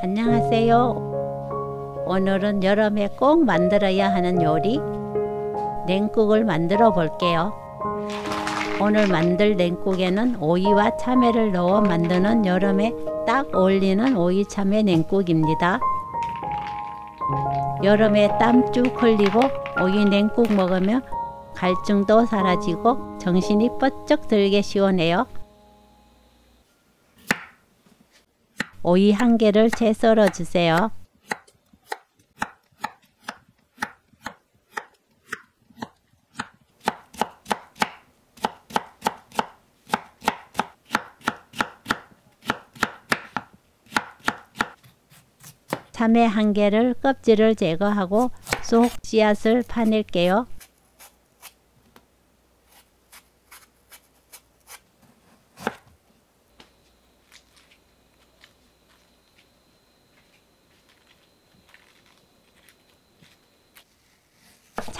안녕하세요. 오늘은 여름에 꼭 만들어야 하는 요리 냉국을 만들어 볼게요. 오늘 만들 냉국에는 오이와 참외를 넣어 만드는 여름에 딱 어울리는 오이 참외 냉국입니다. 여름에 땀 쭉 흘리고 오이 냉국 먹으면 갈증도 사라지고 정신이 번쩍 들게 시원해요. 오이 1개를 채 썰어 주세요. 참외 1개를 껍질을 제거하고 속 씨앗을 파낼게요.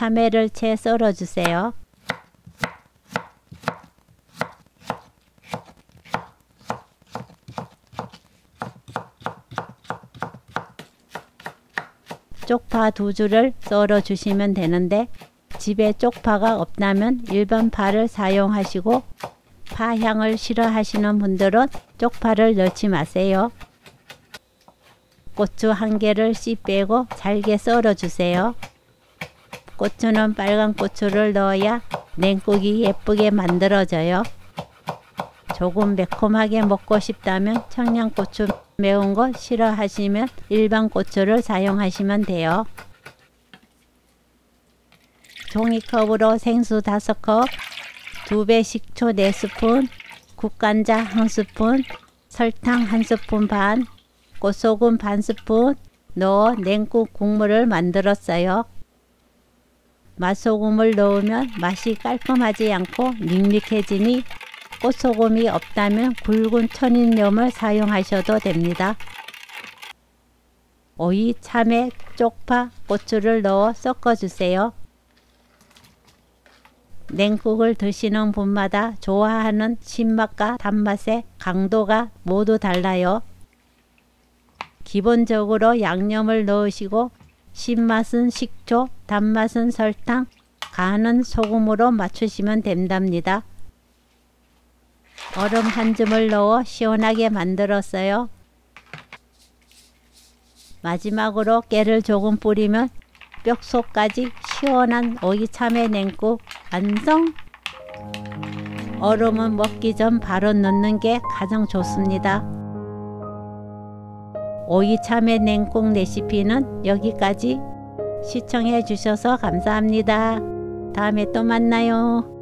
참외를 채 썰어 주세요. 쪽파 2줄을 썰어 주시면 되는데 집에 쪽파가 없다면 일반 파를 사용하시고 파 향을 싫어하시는 분들은 쪽파를 넣지 마세요. 고추 1개를 씨 빼고 잘게 썰어 주세요. 고추는 빨간 고추를 넣어야 냉국이 예쁘게 만들어져요. 조금 매콤하게 먹고 싶다면 청양고추 매운 거 싫어하시면 일반 고추를 사용하시면 돼요. 종이컵으로 생수 5컵, 2배 식초 4스푼, 국간장 1스푼, 설탕 1스푼 반, 꽃소금 반스푼 넣어 냉국 국물을 만들었어요. 맛소금을 넣으면 맛이 깔끔하지 않고 밋밋해지니 꽃소금이 없다면 굵은 천일염을 사용하셔도 됩니다. 오이, 참외, 쪽파, 고추를 넣어 섞어주세요. 냉국을 드시는 분마다 좋아하는 신맛과 단맛의 강도가 모두 달라요. 기본적으로 양념을 넣으시고 신맛은 식초, 단맛은 설탕, 간은 소금으로 맞추시면 된답니다. 얼음 1줌을 넣어 시원하게 만들었어요. 마지막으로 깨를 조금 뿌리면 뼛속까지 시원한 오이 참외 냉국 완성! 얼음은 먹기 전 바로 넣는 게 가장 좋습니다. 오이 참외 냉국 레시피는 여기까지. 시청해 주셔서 감사합니다. 다음에 또 만나요.